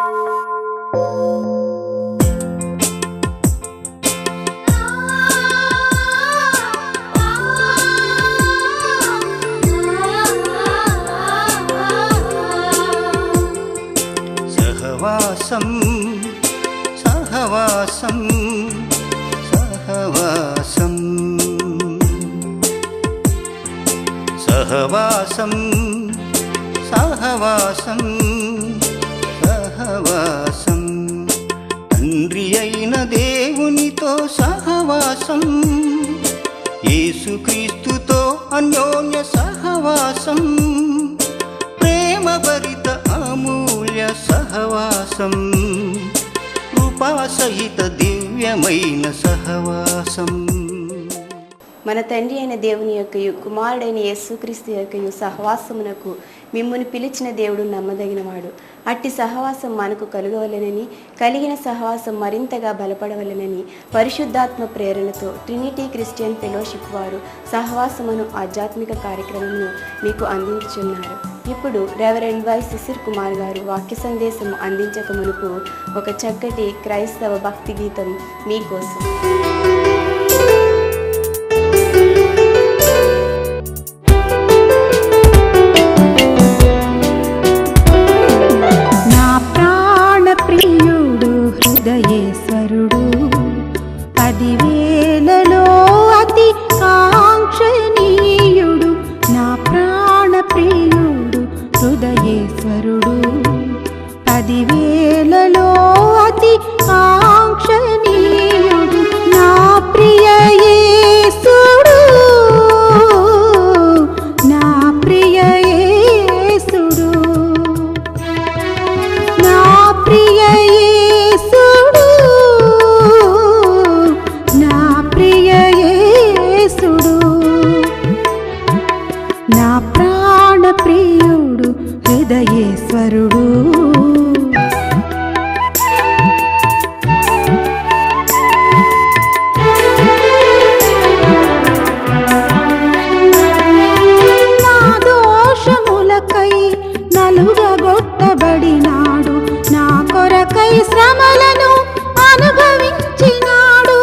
సహవాసం సహవాసం సహవాసం సహవాసం సహవాసం సహవాసం తండ్రి అయిన దేవునితో సహవాసం, యేసుక్రీస్తుతో అన్యోన్య సహవాసం, ప్రేమభరిత అమూల్య సహవాసం, కృపాసహిత దివ్యమైన సహవాసం. మన తండ్రి అయిన దేవుని యొక్కయు కుమారుడైన యేసుక్రీస్తు యొక్కయు సహవాసమునకు మిమ్మును పిలిచిన దేవుడు నమ్మదగినవాడు. అట్టి సహవాసం మనకు కలుగవలెనని, కలిగిన సహవాసం మరింతగా బలపడవలెనని పరిశుద్ధాత్మ ప్రేరణతో ట్రినిటీ క్రిస్టియన్ ఫెలోషిప్ వారు సహవాసమును ఆధ్యాత్మిక కార్యక్రమమును మీకు అందించుచున్నారు. ఇప్పుడు రెవరెండ్ వై శిశిర్ కుమార్ గారు వాక్య సందేశం అందించక మునుపు ఒక చక్కటి క్రైస్తవ భక్తి గీతం మీకోసం. హృదయేశ్వరుడు 10,000లో అతి కాంక్షణీయుడు, నా ప్రాణ ప్రియుడు హృదయేశ్వరుడు 10,000లో అతి కాంక్షణీయుడు, నా ప్రియ యేసుడు, నా ప్రియ యేసుడు, నా ప్రియ ప్రియుడు హృదయేశ్వరుడు. నా దోషములకై నలుగగొట్టబడినాడు, నా కొరకై శ్రమలను అనుభవించినాడు.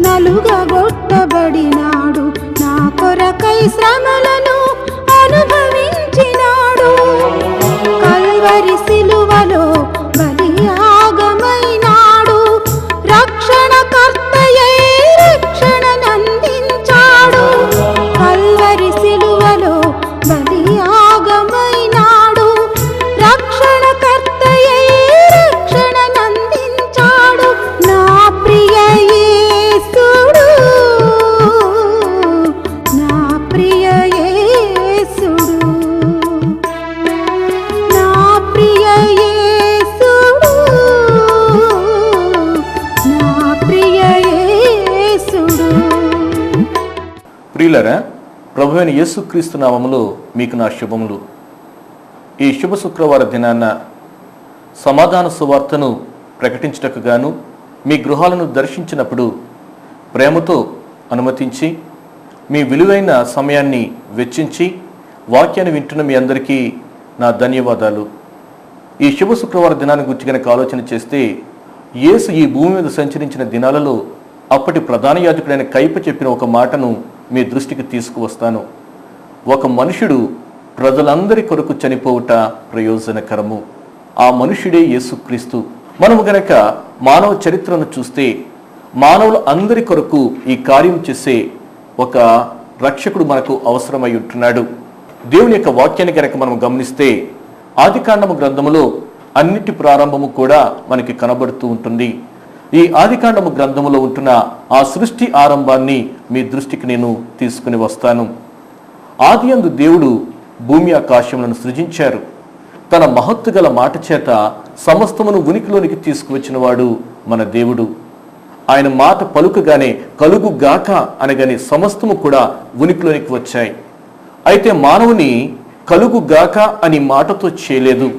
నలుగగొట్టబడినాడు, నా కొరకై శ్రమలను అనుభవించినాడు. కల్వరి సిలువలో బలియాగమైనాడు, రక్షణకర్తయై రక్షణనందించాడు. కల్వరి సిలువలో బలియాగమైనాడు, రక్షణకర్తయై రక్షణనందించాడు. నా ప్రియ యేసుడు, నా ప్రియ యేసుడు, నా ప్రియ యేసుడు, నా ప్రియ యేసుడు. ప్రియులారా, ప్రభువైన యేసుక్రీస్తు నామములో మీకు నా శుభములు. ఈ శుభ శుక్రవార దినాన సమాధాన సువార్తను ప్రకటించుటకు గాను మీ గృహాలను దర్శించినప్పుడు ప్రేమతో అనుమతించి మీ విలువైన సమయాన్ని వెచ్చించి వాక్యాన్ని వింటున్న మీ అందరికీ నా ధన్యవాదాలు. ఈ శుభ శుక్రవార దినాన్ని గురించి కనుక ఆలోచన చేస్తే, యేసు ఈ భూమి మీద సంచరించిన దినాలలో అప్పటి ప్రధాన యాజకుడైన కయప చెప్పిన ఒక మాటను మీ దృష్టికి తీసుకువస్తాను. ఒక మనుషుడు ప్రజలందరి కొరకు చనిపోవుట ప్రయోజనకరము. ఆ మనుషుడే యేసుక్రీస్తు. మనము గనక మానవ చరిత్రను చూస్తే, మానవుల అందరి కొరకు ఈ కార్యం చేసే ఒక రక్షకుడు మనకు అవసరమై ఉంటున్నాడు. దేవుని యొక్క వాక్యాన్ని కనుక మనం గమనిస్తే, ఆదికాండము గ్రంథములో అన్నిటి ప్రారంభము కూడా మనకి కనబడుతూ ఉంటుంది. ఈ ఆదికాండము గ్రంథములో ఉంటున్న ఆ సృష్టి ఆరంభాన్ని మీ దృష్టికి నేను తీసుకుని వస్తాను. ఆదియందు దేవుడు భూమి ఆకాశములను సృజించారు. తన మహత్తు గల మాట చేత సమస్తమును ఉనికిలోనికి తీసుకువచ్చిన వాడు మన దేవుడు. ఆయన మాట పలుకగానే కలుగు గాక అనగానే సమస్తము కూడా ఉనికిలోనికి వచ్చాయి. అయితే మానవుని కలుగు గాక అని మాటతో చేయలేదు.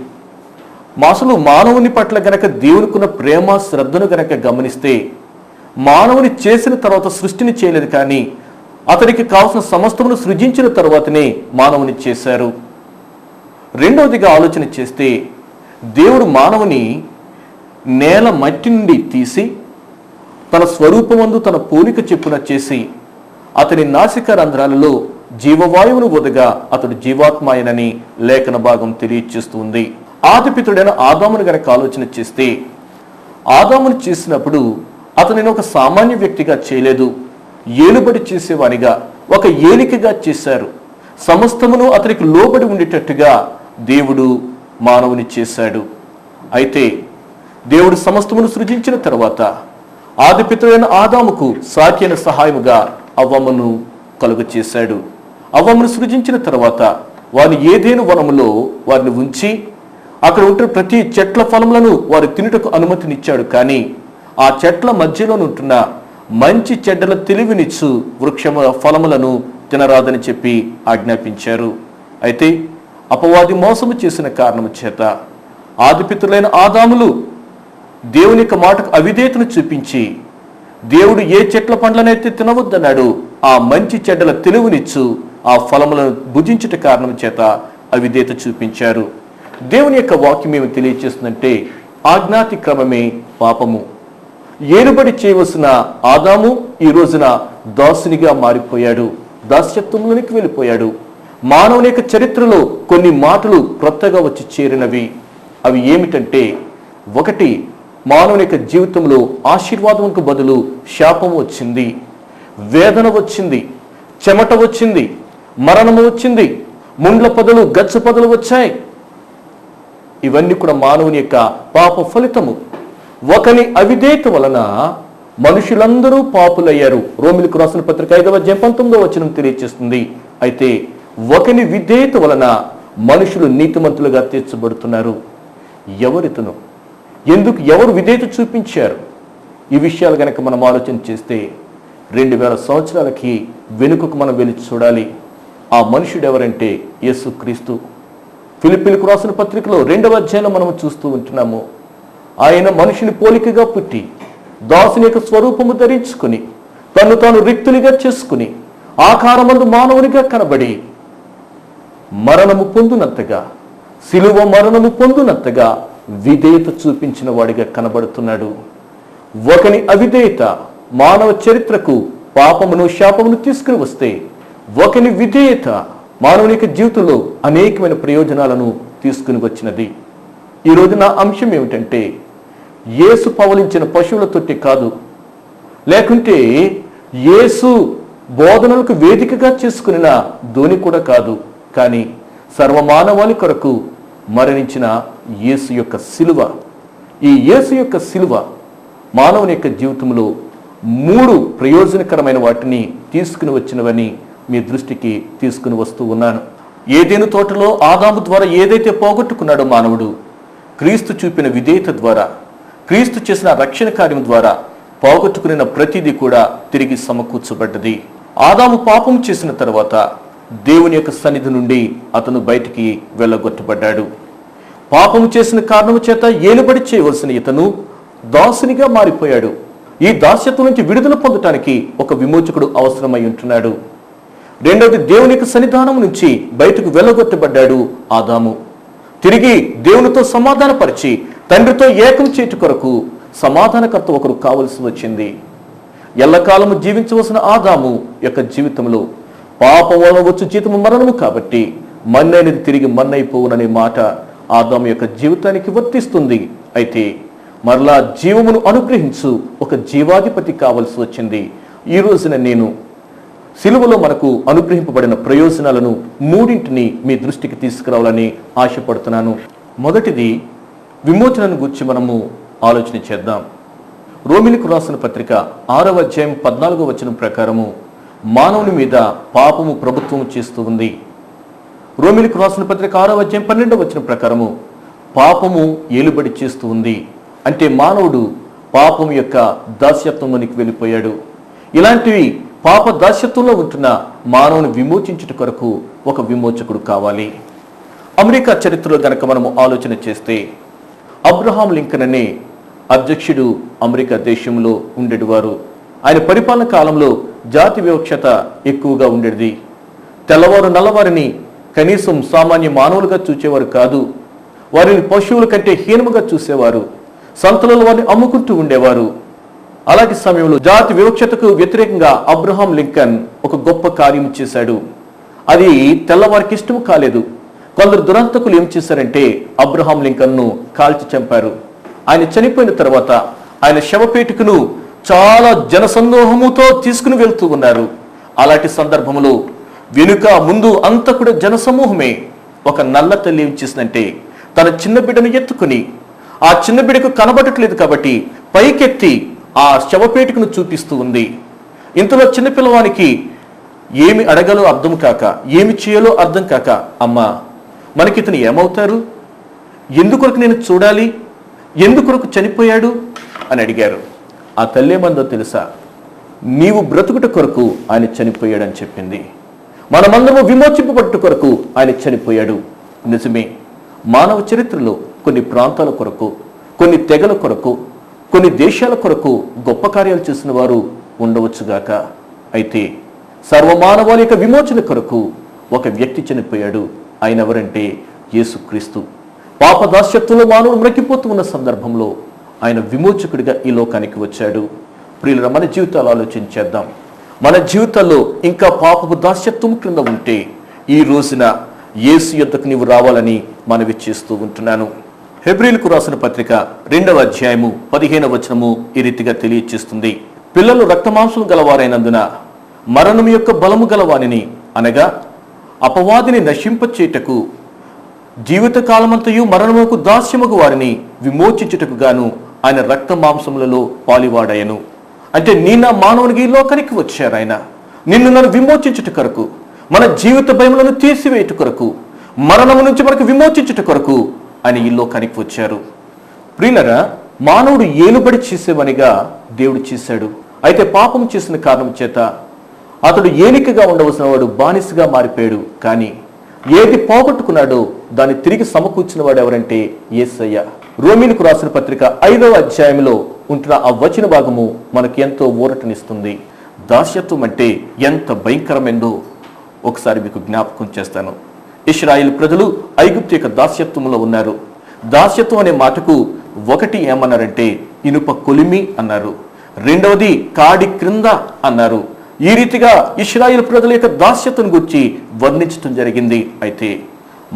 అసలు మానవుని పట్ల గనక దేవునికున్న ప్రేమ శ్రద్ధను గనక గమనిస్తే, మానవుని చేసిన తర్వాత సృష్టిని చేయలేదు, కానీ అతడికి కావలసిన సమస్తమును సృజించిన తర్వాతనే మానవుని చేశారు. రెండవదిగా ఆలోచన చేస్తే దేవుడు మానవుని నేల మట్టి నుండి తీసి తన స్వరూపమందు తన పోలిక చెప్పున చేసి అతని నాసిక రంధ్రాలలో జీవవాయువును వదగా అతడు జీవాత్మాయనని లేఖన భాగం తెలియచేస్తుంది. ఆదిపితుడైన ఆదామును గనక ఆలోచన చేస్తే ఆదామును చేసినప్పుడు అతనిని ఒక సామాన్య వ్యక్తిగా చేయలేదు, ఏలుబడి చేసేవానిగా, ఒక ఏలికగా చేశారు. సమస్తమును అతనికి లోబడి ఉండేటట్టుగా దేవుడు మానవుని చేశాడు. అయితే దేవుడు సమస్తమును సృజించిన తర్వాత ఆదిపితుడైన ఆదాముకు సాటి అయిన సహాయముగా అవ్వమ్మను కలుగ చేశాడు. అవ్వమ్మను సృజించిన తర్వాత వారిని ఏదేను వనములో వారిని ఉంచి అక్కడ ఉంటున్న ప్రతి చెట్ల ఫలములను వారు తినుటకు అనుమతినిచ్చాడు. కానీ ఆ చెట్ల మధ్యలో ఉంటున్న మంచి చెడ్డల తెలివినిచ్చు వృక్షముల ఫలములను తినరాదని చెప్పి ఆజ్ఞాపించారు. అయితే అపవాది మోసము చేసిన కారణము చేత ఆదిపితులైన ఆదాములు దేవుని యొక్క మాటకు అవిధేయతను చూపించి దేవుడు ఏ చెట్ల పండ్లనైతే తినవద్దన్నాడు ఆ మంచి చెడ్డల తెలివినిచ్చు ఆ ఫలములను భుజించుట కారణం చేత అవిధేయత చూపించారు. దేవుని యొక్క వాక్యం ఏమి తెలియచేస్తుందంటే ఆజ్ఞాతిక్రమమే పాపము. ఏలుబడి చేయవలసిన ఆదాము ఈ రోజున దాసునిగా మారిపోయాడు, దాస్యత్వంలోనికి వెళ్ళిపోయాడు. మానవుని యొక్క చరిత్రలో కొన్ని మాటలు క్రొత్తగా వచ్చి చేరినవి. అవి ఏమిటంటే, ఒకటి, మానవుని యొక్క జీవితంలో ఆశీర్వాదంకు బదులు శాపం వచ్చింది, వేదన వచ్చింది, చెమట వచ్చింది, మరణము వచ్చింది, ముండ్ల పొదలు గచ్చ పొదలు వచ్చాయి. ఇవన్నీ కూడా మానవుని యొక్క పాప ఫలితము. ఒకని అవిధేయత వలన మనుషులందరూ పాపులయ్యారు. రోమిలకు రాసిన పత్రిక 5వ అధ్యాయం 19వ వచనం తెలియజేస్తుంది. అయితే ఒకని విధేయత వలన మనుషులు నీతిమంతులుగా తీర్చబడుతున్నారు. ఎవరితను, ఎందుకు, ఎవరు విధేయత చూపించారు? ఈ విషయాలు గనక మనం ఆలోచన చేస్తే 2000 సంవత్సరాలకి వెనుకకు మనం వెళ్ళి చూడాలి. ఆ మనుషుడు ఎవరంటే యేసుక్రీస్తు. ఫిలిప్పీలకు రాసిన పత్రికలో 2వ అధ్యాయంలో మనం చూస్తూ ఉంటున్నాము. ఆయన మనుషుని పోలికగా పుట్టి దాసుని యొక్క స్వరూపము ధరించుకుని తను తాను రిక్తునిగా చేసుకుని ఆకారమందు మానవునిగా కనబడి మరణము పొందునంతగా, సిలువ మరణము పొందునంతగా విధేయత చూపించిన వాడిగా కనబడుతున్నాడు. ఒకని అవిధేయత మానవ చరిత్రకు పాపమును శాపమును తీసుకుని వస్తే, ఒకని విధేయత మానవుని యొక్క జీవితంలో అనేకమైన ప్రయోజనాలను తీసుకుని వచ్చినది. ఈరోజు నా అంశం ఏమిటంటే, యేసు పవలించిన పశువుల తొట్టి కాదు, లేకుంటే యేసు బోధనలకు వేదికగా చేసుకున్న ధోని కూడా కాదు, కానీ సర్వమానవాళి కొరకు మరణించిన యేసు యొక్క సిలువ. ఈ యేసు యొక్క సిలువ మానవుని యొక్క జీవితంలో 3 ప్రయోజనకరమైన వాటిని తీసుకుని వచ్చినవని మీ దృష్టికి తీసుకుని వస్తూ ఉన్నాను. ఏదెను తోటలో ఆదాము ద్వారా ఏదైతే పోగొట్టుకున్నాడో మానవుడు, క్రీస్తు చూపిన విధేయత ద్వారా, క్రీస్తు చేసిన రక్షణ కార్యం ద్వారా పోగొట్టుకున్న ప్రతిదీ కూడా తిరిగి సమకూర్చబడ్డది. ఆదాము పాపం చేసిన తర్వాత దేవుని యొక్క సన్నిధి నుండి అతను బయటికి వెళ్ళగొట్టబడ్డాడు. పాపము చేసిన కారణము చేత ఏలుబడి చేయవలసిన ఇతను దాసునిగా మారిపోయాడు. ఈ దాస్యత్వం నుంచి విడుదల పొందటానికి ఒక విమోచకుడు అవసరమై ఉంటున్నాడు. రెండవది, దేవుని యొక్క సన్నిధానం నుంచి బయటకు వెళ్ళగొట్టబడ్డాడు ఆదాము. తిరిగి దేవునితో సమాధానపరిచి తండ్రితో ఏకం చేటు కొరకు సమాధానకర్త ఒకరు కావలసి వచ్చింది. ఎల్లకాలము జీవించవలసిన ఆదాము యొక్క జీవితంలో పాపం వలన వచ్చు జీతము మరణము కాబట్టి మన్నైనది తిరిగి మన్నైపోవుననే మాట ఆదాము యొక్క జీవితానికి వర్తిస్తుంది. అయితే మరలా జీవమును అనుగ్రహించు ఒక జీవాధిపతి కావలసి వచ్చింది. ఈ రోజున నేను సిలువలో మనకు అనుగ్రహింపబడిన ప్రయోజనాలను 3 మీ దృష్టికి తీసుకురావాలని ఆశపడుతున్నాను. మొదటిది, విమోచనను గురించి మనము ఆలోచన చేద్దాం. రోమిలకు రాసిన పత్రిక 6వ అధ్యాయం 14వ వచనం ప్రకారము మానవుని మీద పాపము ప్రభుత్వం చేస్తూ ఉంది. రోమిలకు రాసిన పత్రిక 6వ అధ్యాయం 12వ వచనం ప్రకారము పాపము ఏలుబడి చేస్తూ ఉంది. అంటే మానవుడు పాపము యొక్క దాస్యత్వంలోనికి వెళ్ళిపోయాడు. ఇలాంటివి పాప దాస్యత్వంలో ఉంటున్న మానవుని విమోచించుట కొరకు ఒక విమోచకుడు కావాలి. అమెరికా చరిత్రలో గనక మనము ఆలోచన చేస్తే, అబ్రహాం లింకన్ అనే అధ్యక్షుడు అమెరికా దేశంలో ఉండేవారు. ఆయన పరిపాలన కాలంలో జాతి వివక్షత ఎక్కువగా ఉండేది. తెల్లవారు నల్లవారిని కనీసం సామాన్య మానవులుగా చూచేవారు కాదు. వారిని పశువుల కంటే హీనముగా చూసేవారు. సంతలలో వారిని అమ్ముకుంటూ ఉండేవారు. అలాంటి సమయంలో జాతి వివక్షతకు వ్యతిరేకంగా అబ్రహాం లింకన్ ఒక గొప్ప కార్యం చేశాడు. అది తెల్లవారికి ఇష్టం కాలేదు. కొందరు దురంతకులు ఏం చేశారంటే అబ్రహాం లింకన్ను కాల్చి చంపారు. ఆయన చనిపోయిన తర్వాత ఆయన శవపేటికను చాలా జనసందోహముతో తీసుకుని వెళ్తూ ఉన్నారు. అలాంటి సందర్భంలో వెనుక ముందు అంతా కూడా జనసమూహమే. ఒక నల్ల తల్లి ఏం చేసిందంటే తన చిన్న బిడ్డను ఎత్తుకుని, ఆ చిన్న బిడ్డకు కనబడట్లేదు కాబట్టి పైకెత్తి ఆ శవపేటికను చూపిస్తూ ఉంది. ఇంతలో చిన్నపిల్లవానికి ఏమి అడగాలో అర్థం కాక, ఏమి చేయాలో అర్థం కాక, అమ్మా మనకి ఇతను ఏమవుతారు, ఎందుకొరకు నేను చూడాలి, ఎందుకొరకు చనిపోయాడు అని అడిగారు. ఆ తల్లేమందో తెలుసా, నీవు బ్రతుకుట కొరకు ఆయన చనిపోయాడని చెప్పింది. మనమందరము విమోచింపబట్టు కొరకు ఆయన చనిపోయాడు. నిజమే, మానవ చరిత్రలో కొన్ని ప్రాంతాల కొరకు, కొన్ని తెగల కొరకు, కొన్ని దేశాల కొరకు గొప్ప కార్యాలు చేసిన వారు ఉండవచ్చుగాక. అయితే సర్వమానవాళి యొక్క విమోచన కొరకు ఒక వ్యక్తి చనిపోయాడు. ఆయన ఎవరంటే యేసుక్రీస్తు. పాపదాస్యత్వంలో మానవుడు మ్రక్కిపోతూ ఉన్న సందర్భంలో ఆయన విమోచకుడిగా ఈ లోకానికి వచ్చాడు. ప్రియుల, మన జీవితాలు ఆలోచించేద్దాం. మన జీవితాల్లో ఇంకా పాపపు దాస్యత్వం క్రింద ఉంటే ఈ రోజున యేసు యొద్దకు నీవు రావాలని మనవి చేస్తూ ఉంటున్నాను. హెబ్రీలకు రాసిన పత్రిక 2వ అధ్యాయము 15వ వచనము ఈ రీతిగా తెలియచేస్తుంది. పిల్లలు రక్తమాంసం గలవారైనందున మరణం యొక్క బలము గలవానిని, అనగా అపవాదిని నశింపచేయుటకు జీవితకాలమంతయు మరణముకు దాస్యముగు వారిని విమోచించుటకు గాను ఆయన రక్తమాంసములలో పాలివాడాయను. అంటే నా మానవునికి ఈ లోకానికి వచ్చారు. ఆయన నిన్ను నన్ను విమోచించుట కొరకు, మన జీవిత భయములను తీసివేయుట కొరకు, మరణము నుంచి మనకు విమోచించుట కొరకు ఆయన ఈ లోకానికి వచ్చారు. ప్రియులరా, మానవుడు ఏలుబడి చేసేవనిగా దేవుడు చేశాడు. అయితే పాపం చేసిన కారణం చేత అతడు ఏలికగా ఉండవలసిన వాడు బానిసగా మారిపోయాడు. కానీ ఏది పోగొట్టుకున్నాడో దాన్ని తిరిగి సమకూర్చిన వాడు ఎవరంటే యేసయ్య. రోమీలకు రాసిన పత్రిక 5వ అధ్యాయంలో ఉంటున్న ఆ వచన భాగము మనకు ఎంతో ఊరటనిస్తుంది. దాస్యత్వం అంటే ఎంత భయంకరమైందో ఒకసారి మీకు జ్ఞాపకం చేస్తాను. ఇశ్రాయేలు ప్రజలు ఐగుప్తు యొక్క దాస్యత్వంలో ఉన్నారు. దాస్యత్వం అనే మాటకు ఒకటి ఏమన్నారంటే ఇనుప కొలిమి అన్నారు, రెండవది కాడి క్రింద అన్నారు. ఈ రీతిగా ఇశ్రాయేలు ప్రజల యొక్క దాస్యత్వం గురించి వర్ణించడం జరిగింది. అయితే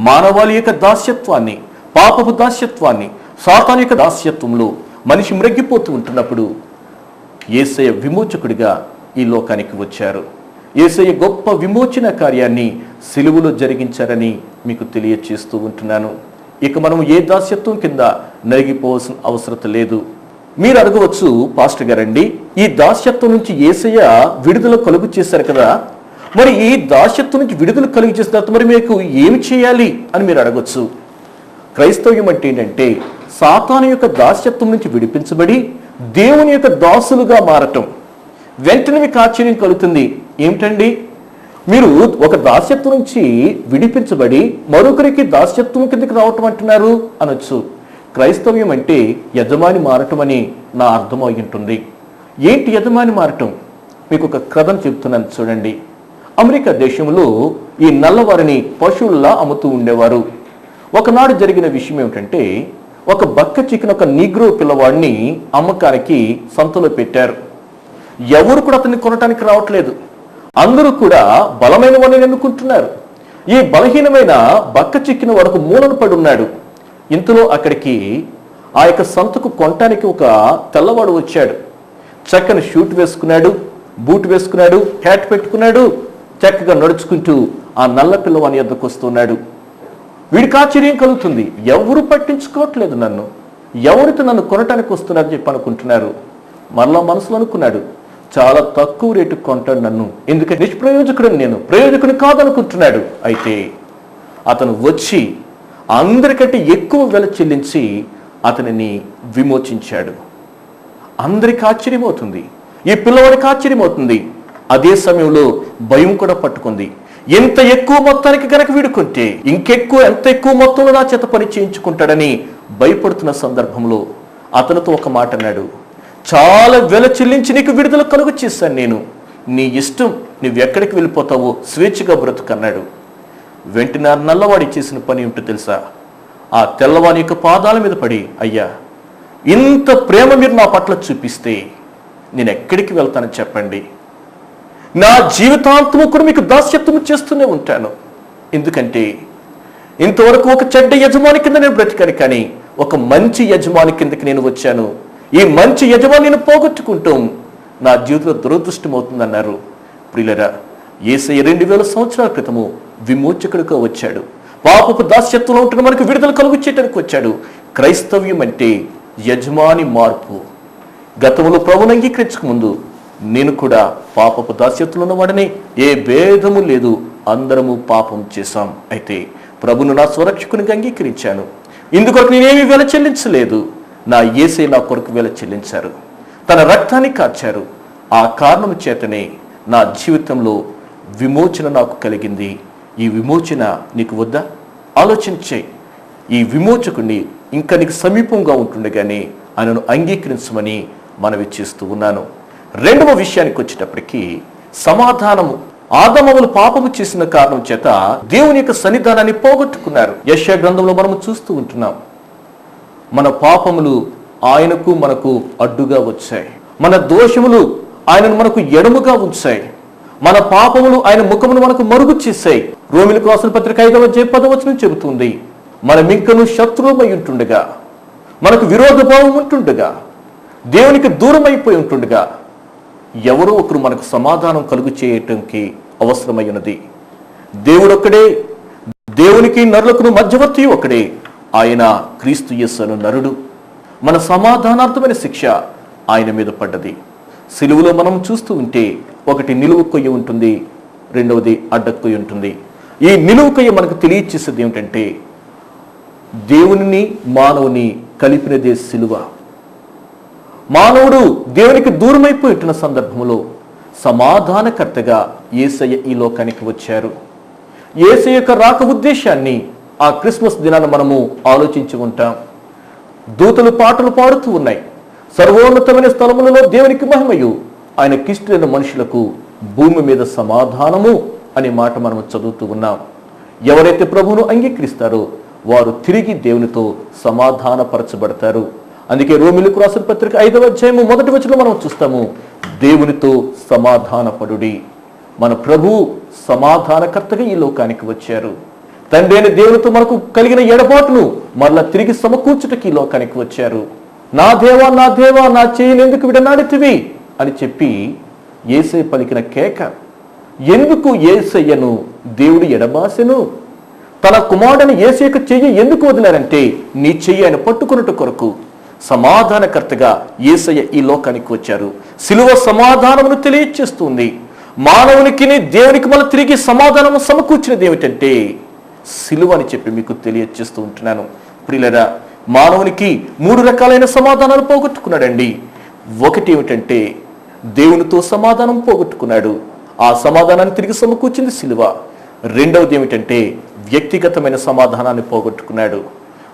మానవాళి యొక్క దాస్యత్వాన్ని, పాపపు దాస్యత్వాన్ని, సాతాను యొక్క దాస్యత్వంలో మనిషి మ్రగ్గిపోతూ ఉంటున్నప్పుడు యేసయ్య విమోచకుడిగా ఈ లోకానికి వచ్చారు. యేసయ్య గొప్ప విమోచన కార్యాన్ని సిలువలో జరిగించారని మీకు తెలియచేస్తూ ఉంటున్నాను. ఇక మనం ఏ దాస్యత్వం కింద నలిగిపోవాల్సిన అవసరం లేదు. మీరు అడగవచ్చు, పాస్టర్ గారండి, ఈ దాస్యత్వం నుంచి యేసయ్య విడుదల కలుగు చేశారు కదా, మరి ఈ దాస్యత్వం నుంచి విడుదల కలుగు చేసిన తర్వాత మరి మీకు ఏమి చేయాలి అని మీరు అడగవచ్చు. క్రైస్తవ్యం అంటే ఏంటంటే సాతాను యొక్క దాస్యత్వం నుంచి విడిపించబడి దేవుని యొక్క దాసులుగా మారటం. వెంటనే మీకు ఆశ్చర్యం కలుగుతుంది, ఏమిటండి మీరు ఒక దాస్యత్వం నుంచి విడిపించబడి మరొకరికి దాస్యత్వం కిందకి రావటం అంటున్నారు అనొచ్చు. క్రైస్తవ్యం అంటే యజమాని మారటం అని నా అర్థం అయి ఉంటుంది. ఏంటి యజమాని మారటం? మీకు ఒక కథను చెప్తున్నాను చూడండి. అమెరికా దేశంలో ఈ నల్లవారిని పశువుల్లా అమ్ముతూ ఉండేవారు. ఒకనాడు జరిగిన విషయం ఏమిటంటే ఒక బక్క చికెన్ ఒక నీగ్రో పిల్లవాడిని అమ్మకానికి సంతలో పెట్టారు. ఎవరు కూడా అతన్ని కొనటానికి రావట్లేదు. అందరూ కూడా బలమైన వాడిని ఎన్నుకుంటున్నారు. ఈ బలహీనమైన బక్క చిక్కిన వాడు మూలను పడి ఉన్నాడు. ఇంతలో అక్కడికి ఆ యొక్క సంతకు కొనటానికి ఒక తెల్లవాడు వచ్చాడు. చక్కని షూట్ వేసుకున్నాడు, బూట్ వేసుకున్నాడు, హ్యాట్ పెట్టుకున్నాడు, చక్కగా నడుచుకుంటూ ఆ నల్ల పిల్లవాని యొద్దకు వస్తున్నాడు. వీడికి ఆశ్చర్యం కలుగుతుంది, ఎవరు పట్టించుకోవట్లేదు నన్ను, ఎవరితో నన్ను కొనటానికి వస్తున్నారని చెప్పి అనుకుంటున్నారు. మరలా మనసులో అనుకున్నాడు, చాలా తక్కువ రేటుకు కొంటాడు నన్ను, ఎందుకంటే నిష్ప్రయోజకుడు, నేను ప్రయోజకుని కాదనుకుంటున్నాడు. అయితే అతను వచ్చి అందరికంటే ఎక్కువ వెల చెల్లించి అతనిని విమోచించాడు. అందరికి ఆశ్చర్యమవుతుంది, ఈ పిల్లవాడికి ఆశ్చర్యమవుతుంది. అదే సమయంలో భయం కూడా పట్టుకుంది. ఎంత ఎక్కువ మొత్తానికి కనుక వీడుకుంటే ఇంకెక్కువ, ఎంత ఎక్కువ మొత్తంలో నా చేత పని చేయించుకుంటాడని భయపడుతున్న సందర్భంలో అతనితో ఒక మాట అన్నాడు, చాలా వెల చెల్లించి నీకు విడుదల కలుగు చేశాను నేను, నీ ఇష్టం, నువ్వెక్కడికి వెళ్ళిపోతావో స్వేచ్ఛగా బ్రతుకన్నాడు. వెంటనే నల్లవాడి చేసిన పని ఏమిటో తెలుసా? ఆ తెల్లవాని యొక్క పాదాల మీద పడి, అయ్యా, ఇంత ప్రేమ మీరు నా పట్ల చూపిస్తే నేను ఎక్కడికి వెళ్తానని చెప్పండి. నా జీవితాంతము కూడా మీకు దాస్యత్వము చేస్తూనే ఉంటాను. ఎందుకంటే ఇంతవరకు ఒక చెడ్డ యజమాని కింద నేను బ్రతికాను, కానీ ఒక మంచి యజమాని కిందకి నేను వచ్చాను. ఈ మంచి యజమానిని పోగొట్టుకుంటాం నా జీవితంలో దురదృష్టం అవుతుందన్నారు. ప్రియులరా, యేసయ్య 2000 సంవత్సరాల క్రితము విమోచకుడిగా వచ్చాడు. పాపపు దాస్యత్వంలో ఉంటున్న మనకు విడుదల కలుగు చేయడానికి వచ్చాడు. క్రైస్తవ్యం అంటే యజమాని మార్పు. గతంలో ప్రభువును అంగీకరించక ముందు నేను కూడా పాపపు దాస్యత్వంలో ఉన్నవాడని, ఏ భేదము లేదు, అందరము పాపం చేశాం. అయితే ప్రభును నా స్వరక్షకునిగా అంగీకరించాను. ఇందుకొరకు నేనేమి వెల చెల్లించలేదు. నా యేసయ్య నా కొరకు వెల చెల్లించారు, తన రక్తాన్ని కార్చారు. ఆ కారణం చేతనే నా జీవితంలో విమోచన నాకు కలిగింది. ఈ విమోచన నీకు వద్దా? ఆలోచించే. ఈ విమోచకుడిని ఇంకా నీకు సమీపంగా ఉంటుండగానే ఆయనను అంగీకరించమని మనవి చేస్తూ ఉన్నాను. రెండవ విషయానికి వచ్చేటప్పటికీ సమాధానము. ఆదామవులు పాపము చేసిన కారణం చేత దేవుని యొక్క సన్నిధానాన్ని పోగొట్టుకున్నారు. యెషయా గ్రంథంలో మనము చూస్తూ ఉంటున్నాం. మన పాపములు ఆయనకు మనకు అడ్డుగా వచ్చాయి. మన దోషములు ఆయనను మనకు ఎడముగా ఉంచాయి. మన పాపములు ఆయన ముఖమును మనకు మరుగు చేశాయి. రోమిలకు రాసిన పత్రిక 5వ అధ్యాయం 10వ వచనం చెబుతుంది, మనమింకను శత్రువుమై ఉంటుండగా, మనకు విరోధ భావం ఉంటుండగా, దేవునికి దూరం అయిపోయి ఉంటుండగా ఎవరో ఒకరు మనకు సమాధానం కలుగు చేయటానికి అవసరమై ఉన్నది. దేవుడొక్కడే, దేవునికి నరులకు మధ్యవర్తి ఒకడే, ఆయన క్రీస్తు యేసు అను నరుడు. మన సమాధానార్థమైన శిక్ష ఆయన మీద పడ్డది. సిలువలో మనం చూస్తూ ఉంటే ఒకటి నిలువు కొయ్య ఉంటుంది, రెండవది అడ్డకు కొయ్య ఉంటుంది. ఈ నిలువు కొయ్య మనకు తెలియచేసేది ఏమిటంటే దేవుని మానవుని కలిపినదే సిలువ. మానవుడు దేవునికి దూరమైపోయి ఉంటున్న సందర్భంలో సమాధానకర్తగా యేసయ్య ఈ లోకానికి వచ్చారు. యేసయ్య యొక్క రాక ఉద్దేశాన్ని ఆ క్రిస్మస్ దినాన్ని మనము ఆలోచించి ఉంటాం. దూతలు పాటలు పాడుతూ ఉన్నాయి. సర్వోన్నతమైన స్థలములలో దేవునికి మహిమయు, ఆయన కిష్టులైన మనుషులకు భూమి మీద సమాధానము అనే మాట మనం చదువుతూ ఉన్నాం. ఎవరైతే ప్రభువును అంగీకరిస్తారో వారు తిరిగి దేవునితో సమాధానపరచబడతారు. అందుకే రోమిలకు రాసిన పత్రిక 5వ అధ్యాయము 1వ వచనంలో మనం చూస్తాము, దేవునితో సమాధానపడుడి. మన ప్రభు సమాధానకర్తగా ఈ లోకానికి వచ్చారు. తండ్రి అయిన దేవునితో మనకు కలిగిన ఎడబాటును మరలా తిరిగి సమకూర్చుటకి ఈ లోకానికి వచ్చారు. నా దేవా, నా దేవా, నా చేయని ఎందుకు విడనాడితివి అని చెప్పి యేసయ్య పలికిన కేక. ఎందుకు యేసయ్యను దేవుడు ఎడబాసెను? తన కుమారుడని యేసయ్యకు చెయ్యి ఎందుకు వదిలారంటే నీ చెయ్యి ఆయన పట్టుకున్నట్టు కొరకు. సమాధానకర్తగా యేసయ్య ఈ లోకానికి వచ్చారు. సిలువ సమాధానమును తెలియచేస్తుంది. మానవునికి దేవునికి మళ్ళీ తిరిగి సమాధానము సమకూర్చినది ఏమిటంటే సిలువ అని చెప్పి మీకు తెలియచేస్తూ ఉంటున్నాను. ప్రియులరా, మానవునికి 3 రకాలైన సమాధానాలు పోగొట్టుకున్నాడండి. ఒకటి ఏమిటంటే దేవునితో సమాధానం పోగొట్టుకున్నాడు. ఆ సమాధానాన్ని తిరిగి సమకూర్చింది సిలువ. రెండవది ఏమిటంటే వ్యక్తిగతమైన సమాధానాన్ని పోగొట్టుకున్నాడు.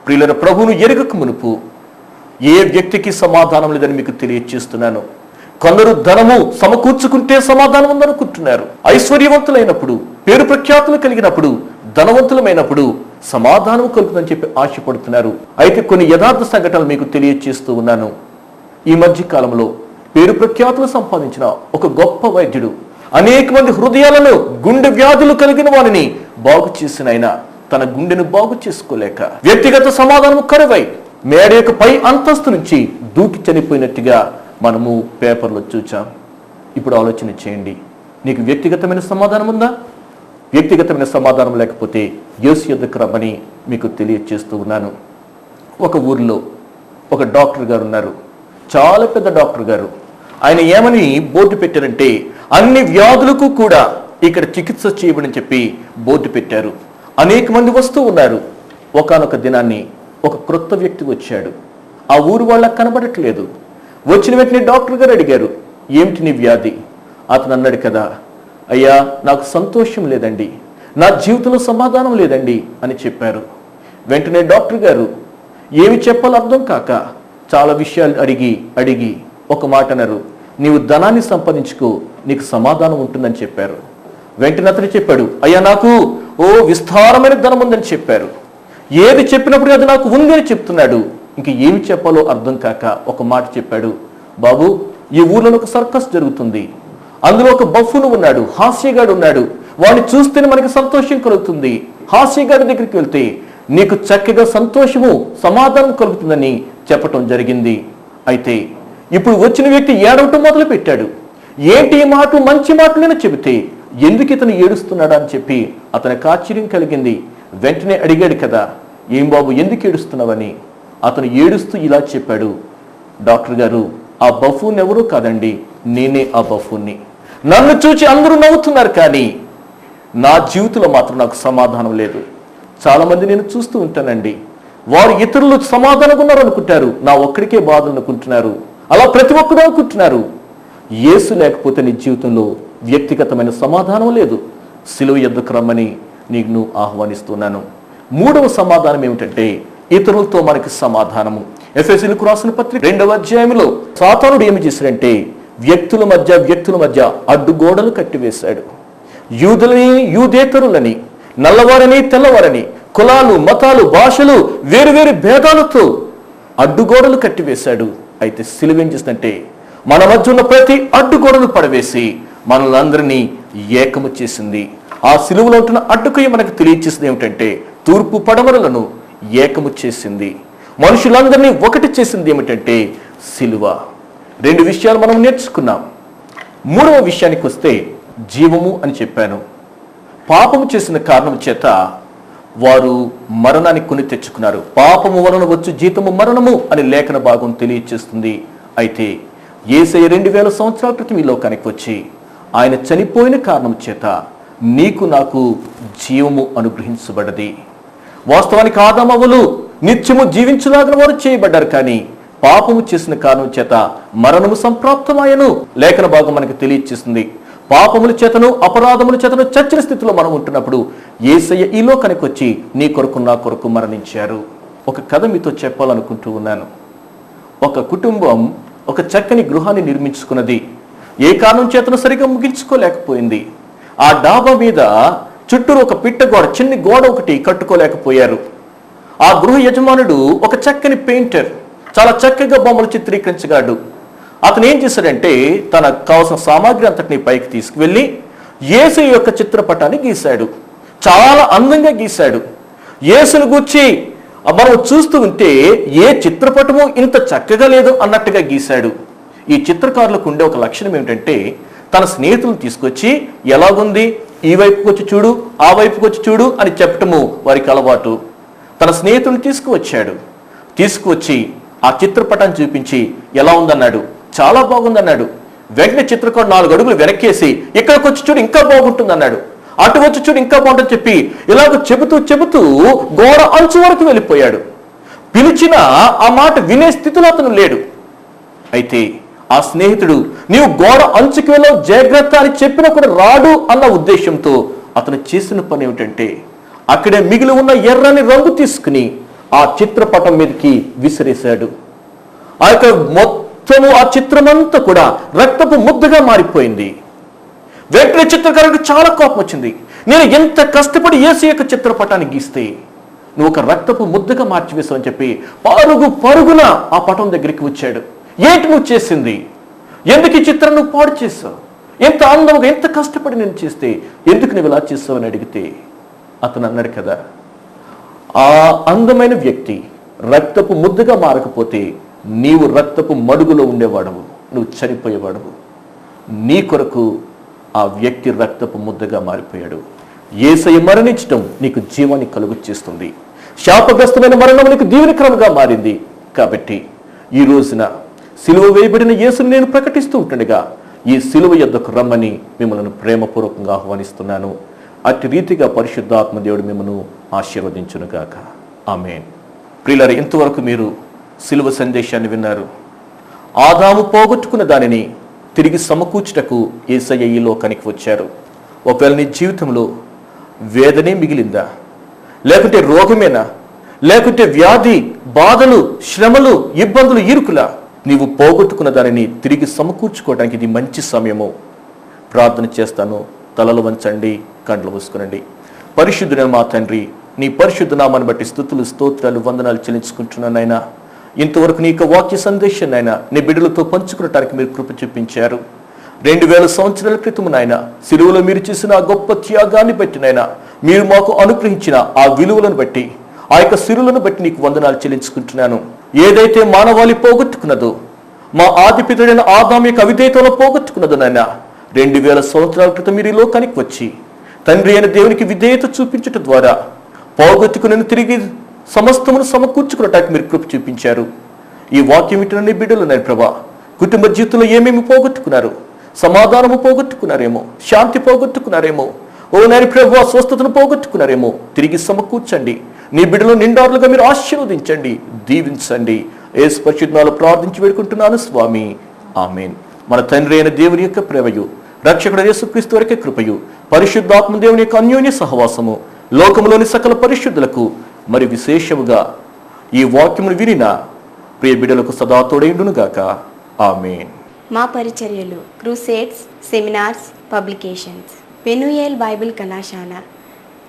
ప్రియులరా, ప్రభువును ఎరుగక మునుపు ఏ వ్యక్తికి సమాధానం లేదని మీకు తెలియచేస్తున్నాను. కొందరు ధనము సమకూర్చుకుంటే సమాధానం ఉందనుకుంటున్నారు. ఐశ్వర్యవంతులైనప్పుడు, పేరు ప్రఖ్యాతులు కలిగినప్పుడు, ధనవంతులమైనప్పుడు సమాధానం కలుగుతుందని చెప్పి ఆశపడుతున్నారు. అయితే కొన్ని యథార్థ సంఘటనలు మీకు తెలియచేస్తూ ఉన్నాను. ఈ మధ్య కాలంలో పేరు ప్రఖ్యాతులు సంపాదించిన ఒక గొప్ప వైద్యుడు అనేక మంది హృదయాలను, గుండె వ్యాధులు కలిగిన వారిని బాగు చేసిన ఆయన తన గుండెను బాగు చేసుకోలేక వ్యక్తిగత సమాధానం కరువై మేడ యొక్క పై అంతస్తు నుంచి దూకి చనిపోయినట్టుగా మనము పేపర్లో చూచాం. ఇప్పుడు ఆలోచన చేయండి, నీకు వ్యక్తిగతమైన సమాధానం ఉందా? వ్యక్తిగతమైన సమాధానం లేకపోతే యేసు యొద్దకు రమ్మని మీకు తెలియచేస్తూ ఉన్నాను. ఒక ఊరిలో ఒక డాక్టర్ గారు ఉన్నారు, చాలా పెద్ద డాక్టర్ గారు. ఆయన ఏమని బోర్డు పెట్టారంటే అన్ని వ్యాధులకు కూడా ఇక్కడ చికిత్స చేయబడని చెప్పి బోర్డు పెట్టారు. అనేక మంది వస్తూ ఉన్నారు. ఒకానొక దినాన్ని ఒక క్రొత్త వ్యక్తి వచ్చాడు. ఆ ఊరు వాళ్ళకి కనబడట్లేదు. వచ్చిన వెంటనే డాక్టర్ గారు అడిగారు, ఏమిటి నీ వ్యాధి? అతను అన్నాడు కదా, అయ్యా, నాకు సంతోషం లేదండి, నా జీవితంలో సమాధానం లేదండి అని చెప్పారు. వెంటనే డాక్టర్ గారు ఏమి చెప్పాలో అర్థం కాక చాలా విషయాలు అడిగి ఒక మాట అన్నారు, నీవు ధనాన్ని సంపాదించుకో, నీకు సమాధానం ఉంటుందని చెప్పారు. వెంటనే అతను చెప్పాడు, అయ్యా నాకు విస్తారమైన ధనం ఉందని చెప్పారు. ఏది చెప్పినప్పుడు అది నాకు ఉంది అని చెప్తున్నాడు. ఇంక ఏమి చెప్పాలో అర్థం కాక ఒక మాట చెప్పాడు, బాబు ఈ ఊర్లో ఒక సర్కస్ జరుగుతుంది, అందులో ఒక బఫూను ఉన్నాడు, హాస్యగాడు ఉన్నాడు, వాడిని చూస్తేనే మనకి సంతోషం కలుగుతుంది. హాస్యగాడి దగ్గరికి వెళ్తే నీకు చక్కగా సంతోషము సమాధానం కలుగుతుందని చెప్పటం జరిగింది. అయితే ఇప్పుడు వచ్చిన వ్యక్తి ఏడవటం మొదలు పెట్టాడు. ఏంటి ఈ మాట, మంచి మాటలైనా చెబితే ఎందుకు ఇతను ఏడుస్తున్నాడా అని చెప్పి అతనికి ఆశ్చర్యం కలిగింది. వెంటనే అడిగాడు కదా, ఏం బాబు ఎందుకు ఏడుస్తున్నావని. అతను ఏడుస్తూ ఇలా చెప్పాడు, డాక్టర్ గారు ఆ బఫూన్ ఎవరూ కాదండి, నేనే ఆ బఫూన్ని. నన్ను చూచి అందరూ నవ్వుతున్నారు, కానీ నా జీవితంలో మాత్రం నాకు సమాధానం లేదు. చాలా మంది నేను చూస్తూ ఉంటానండి, వారు ఇతరులు సమాధానంగా ఉన్నారు అనుకుంటారు, నా ఒక్కడికే బాధ అనుకుంటున్నారు. అలా ప్రతి ఒక్కరు అనుకుంటున్నారు. యేసు లేకపోతే నీ జీవితంలో వ్యక్తిగతమైన సమాధానం లేదు. సిలువ యొద్దకు రమ్మని నీకు ఆహ్వానిస్తున్నాను. మూడవ సమాధానం ఏమిటంటే ఇతరులతో మనకి సమాధానము. ఎఫెసీయులకు రాసిన పత్రిక 2వ అధ్యాయంలో సాతానుడు ఏమి చేశాడంటే వ్యక్తుల మధ్య అడ్డుగోడలు కట్టివేశాడు. యూదులని, యూదేతరులని, నల్లవారని, తెల్లవారని, కులాలు, మతాలు, భాషలు, వేరువేరు భేదాలతో అడ్డుగోడలు కట్టివేశాడు. అయితే సిలువ ఏం చేస్తుందంటే మన మధ్య ఉన్న ప్రతి అడ్డుగోడలు పడవేసి మనల్ని అందరినీ ఏకము చేసింది. ఆ సిలువలో ఉంటున్న అడ్డుకయ్య మనకు తెలియచేసింది ఏమిటంటే తూర్పు పడమరలను ఏకము చేసింది. మనుషులందరినీ ఒకటి చేసింది ఏమిటంటే సిలువ. 2 విషయాలు మనం నేర్చుకున్నాం. 3వ విషయానికి వస్తే జీవము అని చెప్పాను. పాపము చేసిన కారణం చేత వారు మరణాన్ని కొని తెచ్చుకున్నారు. పాపము వలన వచ్చు జీతము మరణము అని లేఖన భాగం తెలియచేస్తుంది. అయితే యేసయ్య 2000 సంవత్సరాల క్రితం ఈ లోకానికి వచ్చి ఆయన చనిపోయిన కారణం చేత నీకు నాకు జీవము అనుగ్రహించబడ్డది. వాస్తవానికి ఆదామవ్వలు నిత్యము జీవించలాగిన వారు చేయబడ్డారు, కానీ పాపము చేసిన కారణం చేత మరణము సంప్రాప్తమాయను లేఖన భాగం మనకు తెలియచేస్తుంది. పాపముల చేతను అపరాధముల చేతను చచ్చిన స్థితిలో మనం ఉంటున్నప్పుడు యేసయ్య ఈ లోకానికి వచ్చి నీ కొరకు నా కొరకు మరణించారు. ఒక కథ మీతో చెప్పాలనుకుంటూ ఉన్నాను. ఒక కుటుంబం ఒక చక్కని గృహాన్ని నిర్మించుకున్నది. ఏ కారణం చేతను సరిగా ముగించుకోలేకపోయింది. ఆ డాబా మీద చుట్టూరు ఒక పిట్ట గోడ, చిన్ని గోడ ఒకటి కట్టుకోలేకపోయారు. ఆ గృహ యజమానుడు ఒక చక్కని పెయింటర్, చాలా చక్కగా బొమ్మలు చిత్రీకరించగాడు. అతను ఏం చేశాడంటే తనకు కావాల్సిన సామాగ్రి అంతటిని పైకి తీసుకువెళ్ళి యేసు యొక్క చిత్రపటాన్ని గీశాడు. చాలా అందంగా గీశాడు. యేసును గూర్చి మనం చూస్తూ ఉంటే ఏ చిత్రపటము ఇంత చక్కగా లేదు అన్నట్టుగా గీశాడు. ఈ చిత్రకారులకు ఉండే ఒక లక్షణం ఏమిటంటే తన స్నేహితులను తీసుకొచ్చి ఎలాగుంది, ఈ వైపుకి వచ్చి చూడు, ఆ వైపుకి వచ్చి చూడు అని చెప్పటము వారికి అలవాటు. తన స్నేహితులను తీసుకువచ్చి ఆ చిత్రపటాన్ని చూపించి ఎలా ఉందన్నాడు. చాలా బాగుందన్నాడు. వెంటనే చిత్రకారుడు 4 అడుగులు వెనక్కేసి ఇక్కడికి వచ్చి చూడు ఇంకా బాగుంటుంది అన్నాడు. అటు వచ్చి చూడు ఇంకా బాగుంటుంది చెప్పి ఇలాగ చెబుతూ గోడ అంచు వరకు వెళ్ళిపోయాడు. పిలిచిన ఆ మాట వినే స్థితిలో అతను లేడు. అయితే ఆ స్నేహితుడు నీవు గోడ అంచుకి వెళ్ళావు జాగ్రత్త అని చెప్పినా కూడా రాడు అన్న ఉద్దేశంతో అతను చేసిన పని ఏమిటంటే అక్కడే మిగిలి ఉన్న ఎర్రని రంగు తీసుకుని ఆ చిత్రపటం మీదకి విసిరేశాడు. ఆ యొక్క మొత్తము ఆ చిత్రమంతా కూడా రక్తపు ముద్దగా మారిపోయింది. వెంటనే చిత్రకారుడికి చాలా కోపం వచ్చింది. నేను ఎంత కష్టపడి యేసు యొక్క చిత్రపటాన్ని గీస్తే నువ్వు ఒక రక్తపు ముద్దగా మార్చివేశావు అని చెప్పి పరుగున ఆ పటం దగ్గరికి వచ్చాడు. ఏంటి నువ్వు చేసింది? ఎందుకు ఈ చిత్రం నువ్వు పాడు చేసావు? ఎంత అందంగా ఎంత కష్టపడి నేను చేస్తే ఎందుకు నువ్వు ఇలా చేస్తావు అని అడిగితే అతను అన్నాడు కదా, ఆ అందమైన వ్యక్తి రక్తపు ముద్దగా మారకపోతే నీవు రక్తపు మడుగులో ఉండేవాడవు, నువ్వు చనిపోయేవాడవు. నీ కొరకు ఆ వ్యక్తి రక్తపు ముద్దగా మారిపోయాడు. యేసయ్య మరణించడం నీకు జీవాన్ని కలుగు చేస్తుంది. శాపగ్రస్తమైన మరణం నీకు దీవెనకరంగా మారింది. కాబట్టి ఈ రోజున సిలువ వేయబడిన యేసుని నేను ప్రకటిస్తూ ఉంటుండగా ఈ సిలువ యొద్దకు రమ్మని మిమ్మల్ని ప్రేమపూర్వకంగా ఆహ్వానిస్తున్నాను. అట్టి రీతిగా పరిశుద్ధాత్మ దేవుడు మిమ్మల్ని ఆశీర్వదించునుగాక. ఆమేన్. ప్రియులారా, ఇంతవరకు మీరు సిలువ సందేశాన్ని విన్నారు. ఆదాము పోగొట్టుకున్న దానిని తిరిగి సమకూర్చుటకు యేసయ్య ఈ లోకానికి వచ్చారు. ఒకవేళ నీ జీవితంలో వేదనే మిగిలిందా, లేకుంటే రోగమేనా, లేకుంటే వ్యాధి, బాధలు, శ్రమలు, ఇబ్బందులు, ఇరుకులా, నీవు పోగొట్టుకున్న దానిని తిరిగి సమకూర్చుకోవడానికి ఇది మంచి సమయము. ప్రార్థన చేస్తాను. తలలు వంచండి, కండ్లు మూసుకునండి. పరిశుద్ధుడైన మా తండ్రి, నీ పరిశుద్ధ నామాన్ని బట్టి స్తుతులు, స్తోత్రాలు, వందనాలు చెల్లించుకుంటున్నాను నాయన. ఇంతవరకు నీ యొక్క వాక్య సందేశం నాయన నీ బిడ్డలతో పంచుకునటానికి మీరు కృప చూపించారు. 2000 సంవత్సరాల క్రితం నాయన సిలువలో మీరు చేసిన ఆ గొప్ప త్యాగాన్ని బట్టి నాయన మీరు మాకు అనుగ్రహించిన ఆ విలువలను బట్టి, ఆ యొక్క సిలువలను బట్టి నీకు వందనాలు చెల్లించుకుంటున్నాను. ఏదైతే మానవాళి పోగొట్టుకున్నదో, మా ఆది పితరుడైన ఆదాము యొక్క అవిధేయతలో పోగొట్టుకున్నదో నాయన 2000 సంవత్సరాల క్రితం మీరు ఈ లోకానికి వచ్చి తండ్రి అయిన దేవునికి విధేయత చూపించటం ద్వారా పోగొట్టుకుని తిరిగి సమస్తమును సమకూర్చుకున్నటానికి మీరు కృప చూపించారు. ఈ వాక్యం వింటున్న నీ బిడ్డలు నాయన ప్రభా, కుటుంబ జీవితంలో ఏమేమి పోగొట్టుకున్నారు? సమాధానము పోగొట్టుకున్నారేమో, శాంతి పోగొట్టుకున్నారేమో, ఓ నాయన ప్రభా స్వస్థతను పోగొట్టుకున్నారేమో. తిరిగి సమకూర్చండి. నీ బిడ్డలు నిండారులుగా మీరు ఆశీర్వదించండి, దీవించండి. యేసు పరిశుద్ధ నామములో ప్రార్థించి వేడుకుంటున్నాను స్వామి, ఆమేన్. మన తండ్రి అయిన దేవుని యొక్క ప్రేమయు, రక్షకుడు యేసుక్రీస్తు వారి యొక్క కృపయు, పరిశుద్ధాత్మ దేవుని యొక్క అన్యోన్య సహవాసము లోకములోని సకల పరిశుద్ధులకు మరి విశేషముగా ఈ వాక్యమును వినిన ప్రియ బిడ్డలకు సదా తోడైండును గాక. ఆమేన్. మా పరిచర్యలు క్రూసేడ్స్, సెమినార్స్, పబ్లికేషన్స్. పెనుయేల్ బైబిల్ కళాశాల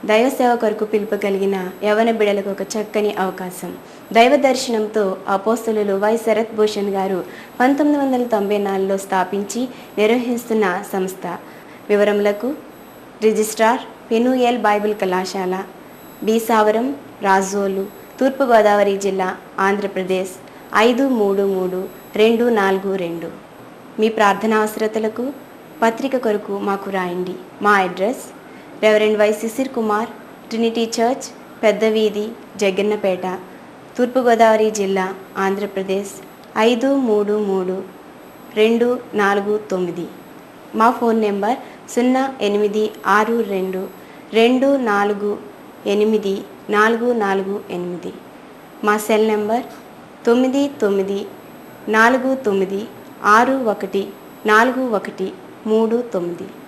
దైవ సేవ కొరకు పిలుపు కలిగిన యవన బిడలకు ఒక చక్కని అవకాశం. దైవ దర్శనంతో అపోస్తలులు వై శరత్ భూషణ్ గారు 1994లో స్థాపించి నిర్వహిస్తున్న సంస్థ. వివరములకు రిజిస్ట్రార్ పెనుయేల్ బైబిల్ కళాశాల, బి సావరం, రాజోలు, తూర్పుగోదావరి జిల్లా, ఆంధ్రప్రదేశ్ 533242. మీ ప్రార్థన అవసరతలకు పత్రిక కొరకు మాకు రాయండి. మా address reverend Y Shishir Kumar, Trinity church, పెద్ద వీధి, జగన్నపేట, తూర్పుగోదావరి జిల్లా, ఆంధ్రప్రదేశ్ 533249. మా ఫోన్ నెంబర్ 0862248448. మా సెల్ నెంబర్ 994961414139.